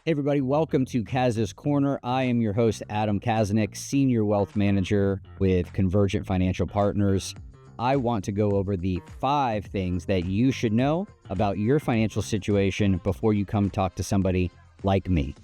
Hey everybody, welcome to Kaz's Corner. I am your host, Adam Kazanick, Senior Wealth Manager with Convergent Financial Partners. I want to go over the 5 things that you should know about your financial situation before you come talk to somebody like me.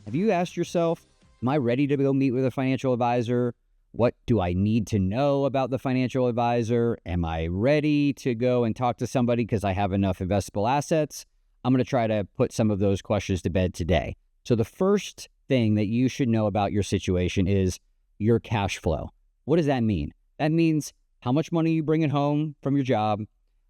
Have you asked yourself, am I ready to go meet with a financial advisor? What do I need to know about the financial advisor? Am I ready to go and talk to somebody because I have enough investable assets? I'm going to try to put some of those questions to bed today. So the first thing that you should know about your situation is your cash flow. What does that mean? That means how much money you bringing home from your job,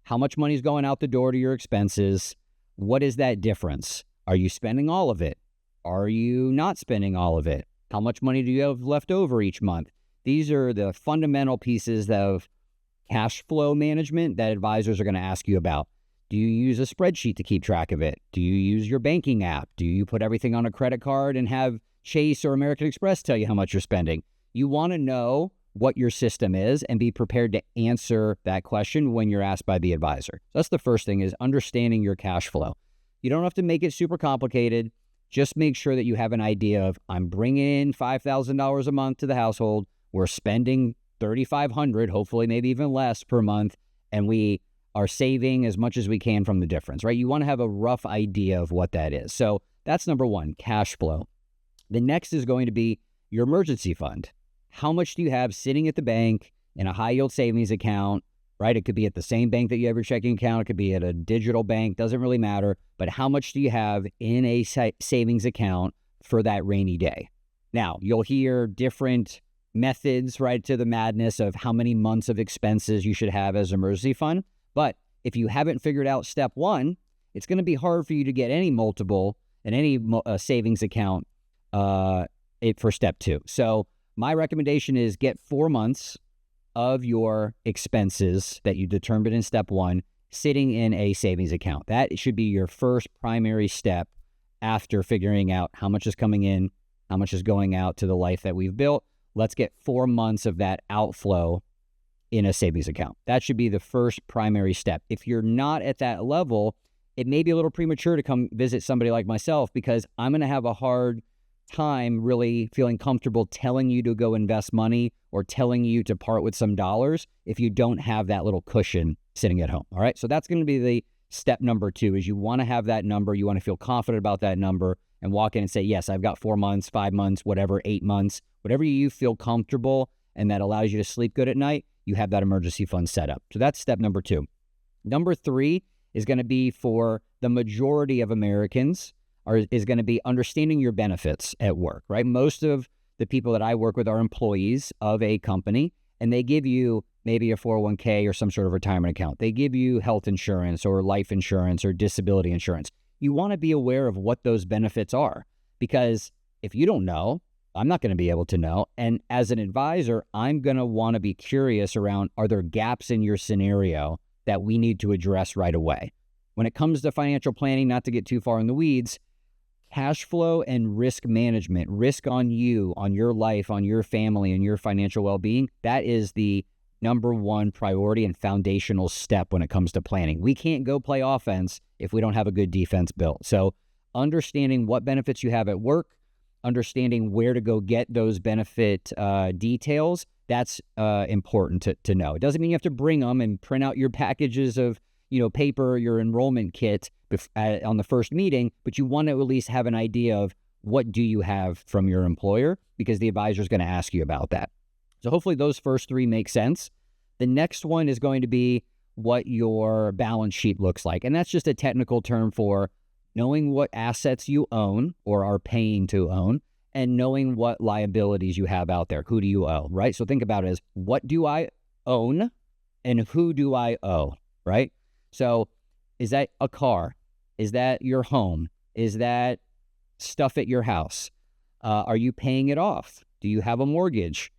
how much money is going out the door to your expenses. What is that difference? Are you spending all of it? Are you not spending all of it? How much money do you have left over each month? These are the fundamental pieces of cash flow management that advisors are going to ask you about. Do you use a spreadsheet to keep track of it? Do you use your banking app? Do you put everything on a credit card and have Chase or American Express tell you how much you're spending? You want to know what your system is and be prepared to answer that question when you're asked by the advisor. So that's the first thing, is understanding your cash flow. You don't have to make it super complicated. Just make sure that you have an idea of, I'm bringing in $5,000 a month to the household. We're spending $3,500, hopefully maybe even less per month, and we are saving as much as we can from the difference, right? You want to have a rough idea of what that is. So that's number one, cash flow. The next is going to be your emergency fund. How much do you have sitting at the bank in a high yield savings account, right? It could be at the same bank that you have your checking account. It could be at a digital bank, doesn't really matter. But how much do you have in a savings account for that rainy day? Now, you'll hear different methods, right, to the madness of how many months of expenses you should have as an emergency fund. But if you haven't figured out step one, it's going to be hard for you to get any multiple and any savings account for step two. So my recommendation is get 4 months of your expenses that you determined in step one sitting in a savings account. That should be your first primary step after figuring out how much is coming in, how much is going out to the life that we've built. Let's get 4 months of that outflow in a savings account. That should be the first primary step. If you're not at that level, it may be a little premature to come visit somebody like myself, because I'm going to have a hard time really feeling comfortable telling you to go invest money or telling you to part with some dollars if you don't have that little cushion sitting at home. All right. So that's going to be the step number 2, is you want to have that number. You want to feel confident about that number and walk in and say, yes, I've got 4 months, 5 months, whatever, 8 months, whatever you feel comfortable and that allows you to sleep good at night. You have that emergency fund set up. So that's step number 2. Number 3 is going to be, for the majority of Americans, is going to be understanding your benefits at work, right? Most of the people that I work with are employees of a company, and they give you maybe a 401k or some sort of retirement account. They give you health insurance or life insurance or disability insurance. You want to be aware of what those benefits are, because if you don't know, I'm not going to be able to know. And as an advisor, I'm going to want to be curious around, are there gaps in your scenario that we need to address right away? When it comes to financial planning, not to get too far in the weeds, cash flow and risk management, risk on you, on your life, on your family, and your financial well-being, that is the number 1 priority and foundational step when it comes to planning. We can't go play offense if we don't have a good defense built. So understanding what benefits you have at work, understanding where to go get those benefit details, that's important to know. It doesn't mean you have to bring them and print out your packages of paper, your enrollment kit on the first meeting, but you want to at least have an idea of what do you have from your employer, because the advisor is going to ask you about that. So hopefully those first 3 make sense. The next one is going to be what your balance sheet looks like. And that's just a technical term for knowing what assets you own or are paying to own, and knowing what liabilities you have out there. Who do you owe, right? So think about it as, what do I own and who do I owe, right? So is that a car? Is that your home? Is that stuff at your house? Are you paying it off? Do you have a mortgage?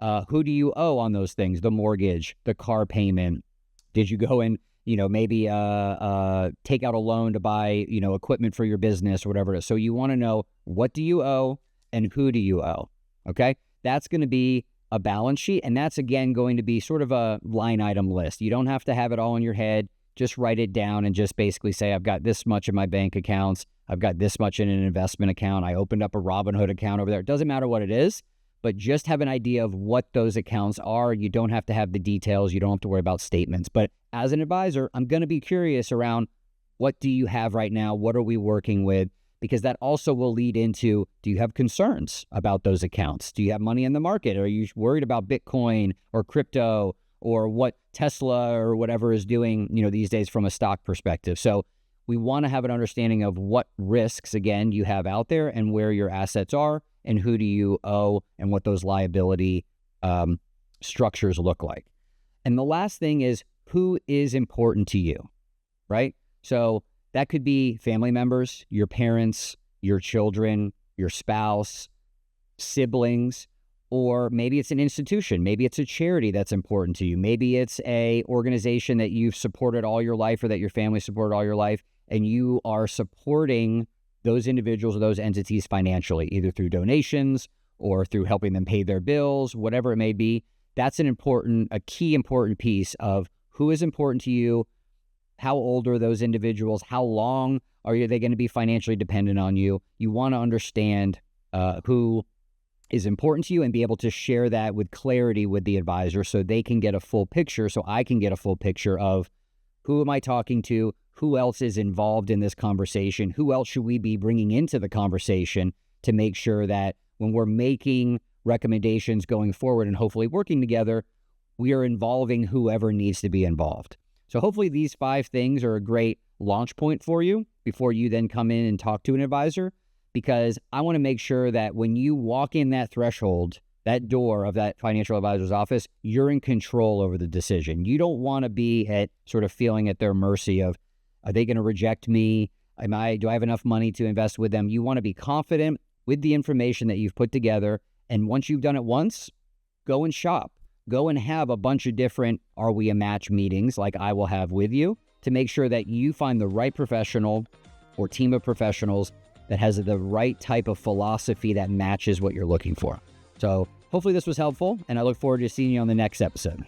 Who do you owe on those things? The mortgage, the car payment. Did you go and maybe take out a loan to buy, equipment for your business or whatever it is? So you want to know, what do you owe and who do you owe? Okay. That's going to be a balance sheet. And that's, again, going to be sort of a line item list. You don't have to have it all in your head. just write it down and just basically say, I've got this much in my bank accounts. I've got this much in an investment account. I opened up a Robinhood account over there. It doesn't matter what it is, but just have an idea of what those accounts are. You don't have to have the details. You don't have to worry about statements. But as an advisor, I'm going to be curious around, what do you have right now? What are we working with? Because that also will lead into, do you have concerns about those accounts? Do you have money in the market? Are you worried about Bitcoin or crypto or what Tesla or whatever is doing, these days from a stock perspective? So we want to have an understanding of what risks, again, you have out there and where your assets are and who do you owe and what those liability structures look like. And the last thing is, who is important to you, right? So that could be family members, your parents, your children, your spouse, siblings, or maybe it's an institution. Maybe it's a charity that's important to you. Maybe it's a organization that you've supported all your life or that your family supported all your life, and you are supporting those individuals or those entities financially, either through donations or through helping them pay their bills, whatever it may be. That's a key important piece of who is important to you. How old are those individuals? How long are they going to be financially dependent on you? You want to understand who is important to you and be able to share that with clarity with the advisor so they can get a full picture, so I can get a full picture of who am I talking to, who else is involved in this conversation, who else should we be bringing into the conversation to make sure that when we're making recommendations going forward and hopefully working together, we are involving whoever needs to be involved. So hopefully these 5 things are a great launch point for you before you then come in and talk to an advisor, because I want to make sure that when you walk in that threshold, that door of that financial advisor's office, you're in control over the decision. You don't want to be at sort of feeling at their mercy of, are they going to reject me? Do I have enough money to invest with them? You want to be confident with the information that you've put together. And once you've done it once, go and shop. Go and have a bunch of different Are We a Match meetings like I will have with you to make sure that you find the right professional or team of professionals that has the right type of philosophy that matches what you're looking for. So hopefully this was helpful, and I look forward to seeing you on the next episode.